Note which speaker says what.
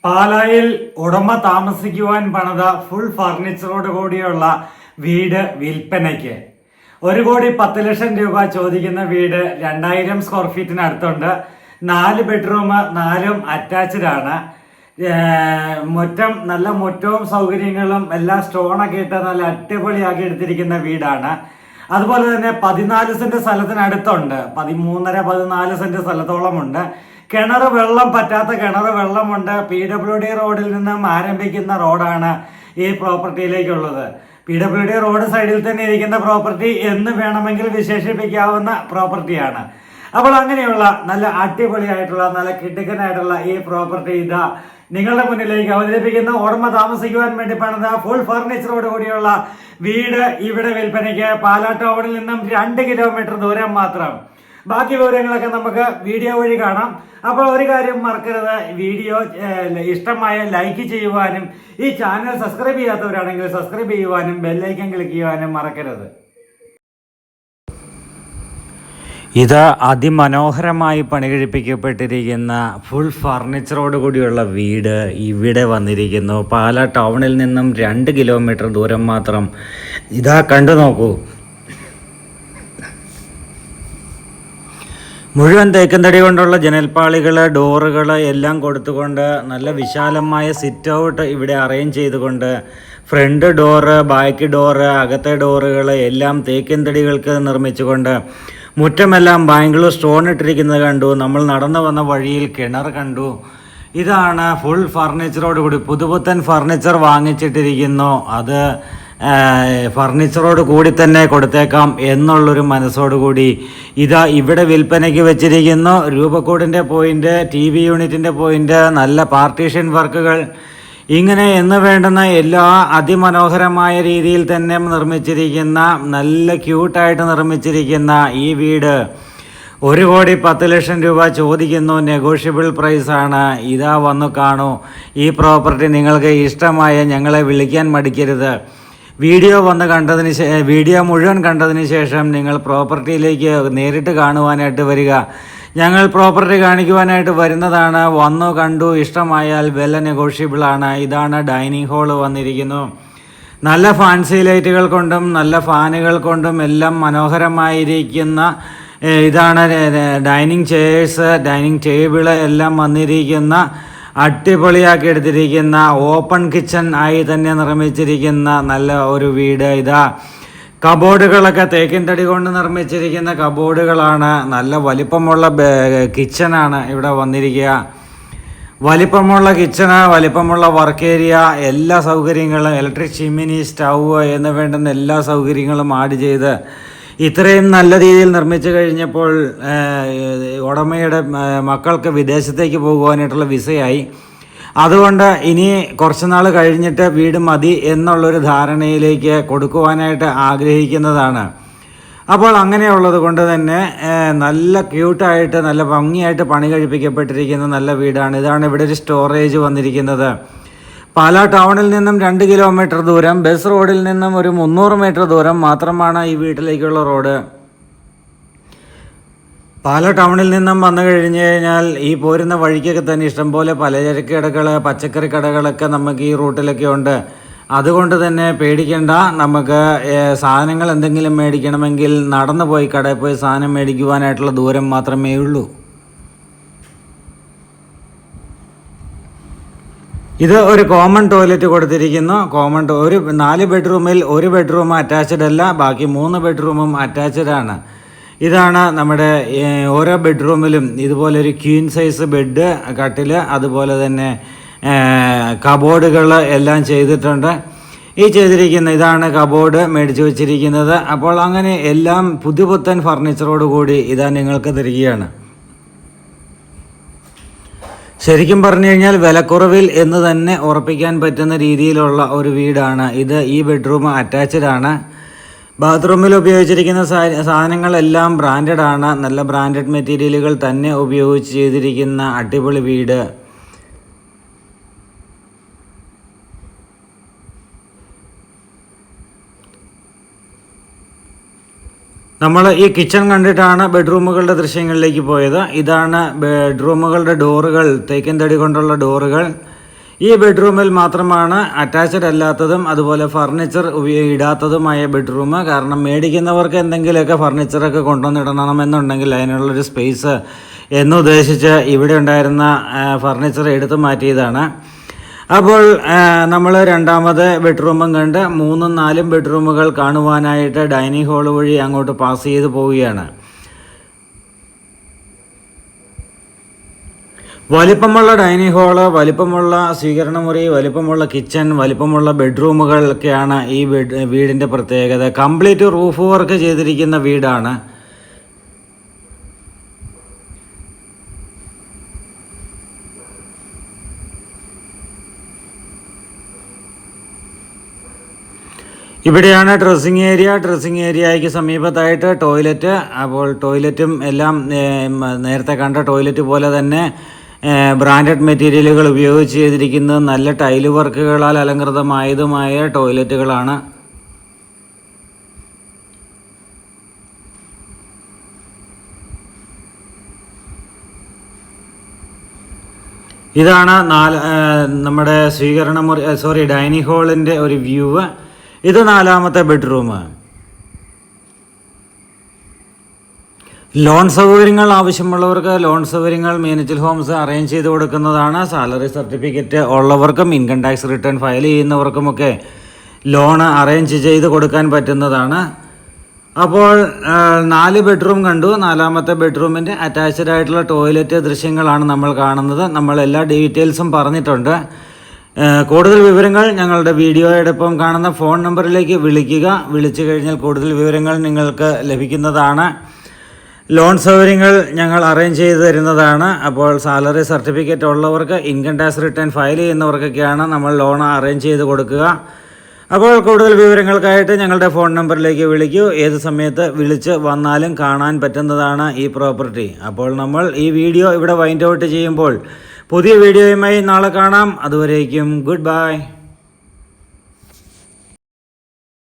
Speaker 1: പാലായിൽ ഉടമ താമസിക്കുവാൻ പണിത ഫുൾ ഫർണിച്ചറോട് കൂടിയുള്ള വീട് വിൽപ്പനയ്ക്ക് 1,10,00,000 ചോദിക്കുന്ന വീട് 2000 സ്ക്വയർ ഫീറ്റിനടുത്തുണ്ട്. 4 ബെഡ്റൂം, 4 അറ്റാച്ച്ഡ് ആണ്. മുറ്റം നല്ല മുറ്റവും സൗകര്യങ്ങളും എല്ലാം സ്റ്റോണൊക്കെ ഇട്ട് നല്ല അടിപൊളിയാക്കി എടുത്തിരിക്കുന്ന വീടാണ്. അതുപോലെ തന്നെ 14 സെന്റ് സ്ഥലത്തിനടുത്തുണ്ട്. 13.5-14 സെന്റ് സ്ഥലത്തോളമുണ്ട്. കിണർ വെള്ളം പറ്റാത്ത കിണർ വെള്ളമുണ്ട്. PWD റോഡിൽ നിന്നും ആരംഭിക്കുന്ന റോഡാണ് ഈ പ്രോപ്പർട്ടിയിലേക്കുള്ളത്. PWD റോഡ് സൈഡിൽ തന്നെ ഇരിക്കുന്ന പ്രോപ്പർട്ടി എന്ന് വേണമെങ്കിൽ വിശേഷിപ്പിക്കാവുന്ന പ്രോപ്പർട്ടിയാണ്. അപ്പോൾ അങ്ങനെയുള്ള നല്ല അടിപൊളിയായിട്ടുള്ള നല്ല കിടുക്കനായിട്ടുള്ള ഈ പ്രോപ്പർട്ടി ഇതാ നിങ്ങളുടെ മുന്നിലേക്ക് അവതരിപ്പിക്കുന്ന ഉടമ താമസിക്കുവാൻ വേണ്ടി പണിത ഫുൾ ഫർണിച്ചറോട് കൂടിയുള്ള വീട് ഇവിടെ വിൽപ്പനയ്ക്ക്. പാലാ ടൗണിൽ നിന്നും 2 കിലോമീറ്റർ ദൂരം മാത്രം. ബാക്കി വിവരങ്ങളൊക്കെ നമുക്ക് വീഡിയോ വഴി കാണാം. അപ്പോൾ ഒരു കാര്യം മറക്കരുത്, വീഡിയോ ഇഷ്ടമായ ലൈക്ക് ചെയ്യുവാനും ഈ ചാനൽ സബ്സ്ക്രൈബ് ചെയ്യാത്തവരാണെങ്കിൽ സബ്സ്ക്രൈബ് ചെയ്യുവാനും ബെല്ലൈക്കൻ ക്ലിക്ക് ചെയ്യുവാനും മറക്കരുത്. ഇത് അതിമനോഹരമായി പണികഴിപ്പിക്കപ്പെട്ടിരിക്കുന്ന ഫുൾ ഫർണിച്ചറോട് കൂടിയുള്ള വീട് ഇവിടെ വന്നിരിക്കുന്നു. പാലാ ടൗണിൽ നിന്നും 2 കിലോമീറ്റർ ദൂരം മാത്രം. ഇതാ കണ്ടു നോക്കൂ. മുഴുവൻ തേക്കന്തടി കൊണ്ടുള്ള ജനൽപ്പാളികൾ, ഡോറുകൾ എല്ലാം കൊടുത്തുകൊണ്ട് നല്ല വിശാലമായ സിറ്റ് ഔട്ട് ഇവിടെ അറേഞ്ച് ചെയ്തുകൊണ്ട് ഫ്രണ്ട് ഡോറ്, ബാക്ക് ഡോറ്, അകത്തെ ഡോറുകൾ എല്ലാം തേക്കന്തടികൾക്ക് നിർമ്മിച്ചുകൊണ്ട് മുറ്റമെല്ലാം ബാംഗ്ലൂർ സ്റ്റോൺ ഇട്ടിരിക്കുന്നത് കണ്ടു. നമ്മൾ നടന്നു വന്ന വഴിയിൽ കിണർ കണ്ടു. ഇതാണ് ഫുൾ ഫർണിച്ചറോട് കൂടി പുതുപുത്തൻ ഫർണിച്ചർ വാങ്ങിച്ചിട്ടിരിക്കുന്നു. അത് ഫർണിച്ചറോട് കൂടി തന്നെ കൊടുത്തേക്കാം എന്നുള്ളൊരു മനസ്സോടുകൂടി ഇതാ ഇവിടെ വിൽപ്പനയ്ക്ക് വെച്ചിരിക്കുന്നു. രൂപക്കോടിൻ്റെ പോയിന്റ്, TV യൂണിറ്റിൻ്റെ പോയിന്റ്, നല്ല പാർട്ടീഷൻ വർക്കുകൾ, ഇങ്ങനെ എന്ന് വേണ്ടുന്ന എല്ലാ അതിമനോഹരമായ രീതിയിൽ തന്നെ നിർമ്മിച്ചിരിക്കുന്ന നല്ല ക്യൂട്ടായിട്ട് നിർമ്മിച്ചിരിക്കുന്ന ഈ വീട് 1,10,00,000 ചോദിക്കുന്നു. നെഗോഷ്യബിൾ പ്രൈസാണ്. ഇതാ വന്നു കാണൂ. ഈ പ്രോപ്പർട്ടി നിങ്ങൾക്ക് ഇഷ്ടമായ ഞങ്ങളെ വിളിക്കാൻ മടിക്കരുത്. വീഡിയോ മുഴുവൻ കണ്ടതിന് ശേഷം നിങ്ങൾ പ്രോപ്പർട്ടിയിലേക്ക് നേരിട്ട് കാണുവാനായിട്ട് വരിക. ഞങ്ങൾ പ്രോപ്പർട്ടി കാണിക്കുവാനായിട്ട് വരുന്നതാണ്. വന്നു കണ്ടു, ഇഷ്ടമായാൽ വില നെഗോഷ്യബിളാണ്. ഇതാണ് ഡൈനിങ് ഹാള് വന്നിരിക്കുന്നു. നല്ല ഫാൻസി ലൈറ്റുകൾ കൊണ്ടും നല്ല ഫാനുകൾ കൊണ്ടും എല്ലാം മനോഹരമായിരിക്കുന്ന ഇതാണ് ഡൈനിങ് ചെയേഴ്സ്, ഡൈനിങ് ടേബിള് എല്ലാം വന്നിരിക്കുന്ന അടിപൊളിയാക്കി എടുത്തിരിക്കുന്ന ഓപ്പൺ കിച്ചൺ ആയി തന്നെ നിർമ്മിച്ചിരിക്കുന്ന നല്ല ഒരു വീട്. ഇതാ കബോർഡുകളൊക്കെ തേക്കിൻ തടി കൊണ്ട് നിർമ്മിച്ചിരിക്കുന്ന കബോർഡുകളാണ്. നല്ല വലിപ്പമുള്ള കിച്ചണാണ് ഇവിടെ വന്നിരിക്കുക. വലിപ്പമുള്ള കിച്ചണ്, വലിപ്പമുള്ള വർക്ക് ഏരിയ, എല്ലാ സൗകര്യങ്ങളും, ഇലക്ട്രിക് ചിമ്മിനി, സ്റ്റൗവ് എന്ന് വേണ്ടുന്ന എല്ലാ സൗകര്യങ്ങളും ആഡ് ചെയ്ത് ഇത്രയും നല്ല രീതിയിൽ നിർമ്മിച്ചു കഴിഞ്ഞപ്പോൾ ഉടമയുടെ മക്കൾക്ക് വിദേശത്തേക്ക് പോകുവാനായിട്ടുള്ള വിസയായി. അതുകൊണ്ട് ഇനി കുറച്ച് നാൾ കഴിഞ്ഞിട്ട് വീട് മതി എന്നുള്ളൊരു ധാരണയിലേക്ക് കൊടുക്കുവാനായിട്ട് ആഗ്രഹിക്കുന്നതാണ്. അപ്പോൾ അങ്ങനെയുള്ളത് കൊണ്ട് തന്നെ നല്ല ക്യൂട്ടായിട്ട് നല്ല ഭംഗിയായിട്ട് പണി കഴിപ്പിക്കപ്പെട്ടിരിക്കുന്ന നല്ല വീടാണ്. ഇതാണ് ഇവിടെ ഒരു സ്റ്റോറേജ് വന്നിരിക്കുന്നത്. പാലാ ടൗണിൽ നിന്നും 2 കിലോമീറ്റർ ദൂരം, ബസ് റോഡിൽ നിന്നും ഒരു 300 മീറ്റർ ദൂരം മാത്രമാണ് ഈ വീട്ടിലേക്കുള്ള റോഡ്. പാലാ ടൗണിൽ നിന്നും വന്നു കഴിഞ്ഞ് കഴിഞ്ഞാൽ ഈ പോരുന്ന വഴിക്കൊക്കെ തന്നെ ഇഷ്ടംപോലെ പലചരക്ക് കടകൾ, പച്ചക്കറി കടകളൊക്കെ നമുക്ക് ഈ റൂട്ടിലൊക്കെ ഉണ്ട്. അതുകൊണ്ട് തന്നെ പേടിക്കേണ്ട. നമുക്ക് സാധനങ്ങൾ എന്തെങ്കിലും മേടിക്കണമെങ്കിൽ നടന്നു പോയി കടയിൽ പോയി സാധനം മേടിക്കുവാനായിട്ടുള്ള ദൂരം മാത്രമേ ഉള്ളൂ. ഇത് ഒരു കോമൺ ടോയ്ലറ്റ് കൊടുത്തിരിക്കുന്നു. ഒരു 4 ബെഡ്റൂമിൽ 1 ബെഡ്റൂം അറ്റാച്ച്ഡ് അല്ല, ബാക്കി 3 ബെഡ്റൂമും അറ്റാച്ച്ഡ് ആണ്. ഇതാണ് നമ്മുടെ ഓരോ ബെഡ്റൂമിലും ഇതുപോലെ ഒരു ക്വീൻ സൈസ് ബെഡ്, കട്ടിൽ, അതുപോലെ തന്നെ കബോർഡുകൾ എല്ലാം ചെയ്തിട്ടുണ്ട്. ഇതാണ് കബോർഡ് മേടിച്ചു വച്ചിരിക്കുന്നത്. അപ്പോൾ അങ്ങനെ എല്ലാം പുതുപുത്തൻ ഫർണിച്ചറോട് കൂടി ഇതാ നിങ്ങൾക്ക് തരികയാണ്. ശരിക്കും പറഞ്ഞു കഴിഞ്ഞാൽ വിലക്കുറവിൽ എന്ന് തന്നെ ഉറപ്പിക്കാൻ പറ്റുന്ന രീതിയിലുള്ള ഒരു വീടാണ് ഇത്. ഈ ബെഡ്റൂം അറ്റാച്ച്ഡ് ആണ്. ബാത്റൂമിൽ ഉപയോഗിച്ചിരിക്കുന്ന സാധനങ്ങളെല്ലാം ബ്രാൻഡഡ് ആണ്. നല്ല ബ്രാൻഡഡ് മെറ്റീരിയലുകൾ തന്നെ ഉപയോഗിച്ച് ചെയ്തിരിക്കുന്ന അടിപൊളി വീട്. നമ്മൾ ഈ കിച്ചൺ കണ്ടിട്ടാണ് ബെഡ്റൂമുകളുടെ ദൃശ്യങ്ങളിലേക്ക് പോയത്. ഇതാണ് ബെഡ്റൂമുകളുടെ ഡോറുകൾ, തേക്കിൻ തടി കൊണ്ടുള്ള ഡോറുകൾ. ഈ ബെഡ്റൂമിൽ മാത്രമാണ് അറ്റാച്ച്ഡ് അല്ലാത്തതും അതുപോലെ ഫർണിച്ചർ ഇടാത്തതുമായ ബെഡ്റൂം. കാരണം മേടിക്കുന്നവർക്ക് എന്തെങ്കിലുമൊക്കെ ഫർണിച്ചറൊക്കെ കൊണ്ടുവന്നിടണമെന്നുണ്ടെങ്കിൽ അതിനുള്ളൊരു സ്പേസ് എന്നുദ്ദേശിച്ച് ഇവിടെ ഉണ്ടായിരുന്ന ഫർണിച്ചർ എടുത്തു മാറ്റിയതാണ്. അപ്പോൾ നമ്മൾ രണ്ടാമത് ബെഡ്റൂമും കണ്ട് 3ഉം 4ഉം ബെഡ്റൂമുകൾ കാണുവാനായിട്ട് ഡൈനിങ് ഹാൾ വഴി അങ്ങോട്ട് പാസ് ചെയ്ത് പോവുകയാണ്. വലിപ്പമുള്ള ഡൈനിങ് ഹാള്, വലിപ്പമുള്ള സ്വീകരണമുറി, വലിപ്പമുള്ള കിച്ചൺ, വലിപ്പമുള്ള ബെഡ്റൂമുകളൊക്കെയാണ് ഈ വീടിൻ്റെ പ്രത്യേകത. കംപ്ലീറ്റ് റൂഫ് വർക്ക് ചെയ്തിരിക്കുന്ന വീടാണ്. ഇവിടെയാണ് ഡ്രസ്സിങ് ഏരിയ. ഡ്രസ്സിങ് ഏരിയയ്ക്ക് സമീപത്തായിട്ട് ടോയ്ലറ്റ്. അപ്പോൾ ടോയ്ലറ്റും എല്ലാം നേരത്തെ കണ്ട ടോയ്ലറ്റ് പോലെ തന്നെ ബ്രാൻഡഡ് മെറ്റീരിയലുകൾ ഉപയോഗിച്ച് ചെയ്തിരിക്കുന്നത് നല്ല ടൈല് വർക്കുകളാൽ അലങ്കൃതമായതുമായ ടോയ്ലറ്റുകളാണ്. ഇതാണ് നമ്മുടെ ഡൈനിങ് ഹാളിൻ്റെ ഒരു വ്യൂ. ഇത് 4ാമത്തെ ബെഡ്റൂം. ലോൺ സൗകര്യങ്ങൾ ആവശ്യമുള്ളവർക്ക് ലോൺ സൗകര്യങ്ങൾ മീനച്ചിൽ ഹോംസ് അറേഞ്ച് ചെയ്ത് കൊടുക്കുന്നതാണ്. സാലറി സർട്ടിഫിക്കറ്റ് ഉള്ളവർക്കും ഇൻകം ടാക്സ് റിട്ടേൺ ഫയൽ ചെയ്യുന്നവർക്കുമൊക്കെ ലോൺ അറേഞ്ച് ചെയ്ത് കൊടുക്കാൻ പറ്റുന്നതാണ്. അപ്പോൾ 4 ബെഡ്റൂം കണ്ടു. 4ാമത്തെ ബെഡ്റൂമിൻ്റെ അറ്റാച്ച്ഡ് ആയിട്ടുള്ള ടോയ്ലറ്റ് ദൃശ്യങ്ങളാണ് നമ്മൾ കാണുന്നത്. നമ്മൾ എല്ലാ ഡീറ്റെയിൽസും പറഞ്ഞിട്ടുണ്ട്. കൂടുതൽ വിവരങ്ങൾ ഞങ്ങളുടെ വീഡിയോയോടൊപ്പം കാണുന്ന ഫോൺ നമ്പറിലേക്ക് വിളിക്കുക. വിളിച്ചു കഴിഞ്ഞാൽ കൂടുതൽ വിവരങ്ങൾ നിങ്ങൾക്ക് ലഭിക്കുന്നതാണ്. ലോൺ സൗകര്യങ്ങൾ ഞങ്ങൾ അറേഞ്ച് ചെയ്ത് തരുന്നതാണ്. അപ്പോൾ സാലറി സർട്ടിഫിക്കറ്റ് ഉള്ളവർക്ക് ഇൻകം ടാക്സ് റിട്ടേൺ ഫയൽ ചെയ്യുന്നവർക്കൊക്കെയാണ് നമ്മൾ ലോൺ അറേഞ്ച് ചെയ്ത് കൊടുക്കുക. അപ്പോൾ കൂടുതൽ വിവരങ്ങൾക്കായിട്ട് ഞങ്ങളുടെ ഫോൺ നമ്പറിലേക്ക് വിളിക്കൂ. ഏത് സമയത്ത് വിളിച്ച് വന്നാലും കാണാൻ പറ്റുന്നതാണ് ഈ പ്രോപ്പർട്ടി. അപ്പോൾ നമ്മൾ ഈ വീഡിയോ ഇവിടെ വൈൻഡ് ഔട്ട് ചെയ്യുമ്പോൾ പുതിയ വീഡിയോയുമായി നാളെ കാണാം. അതുവരേക്കും ഗുഡ് ബൈ.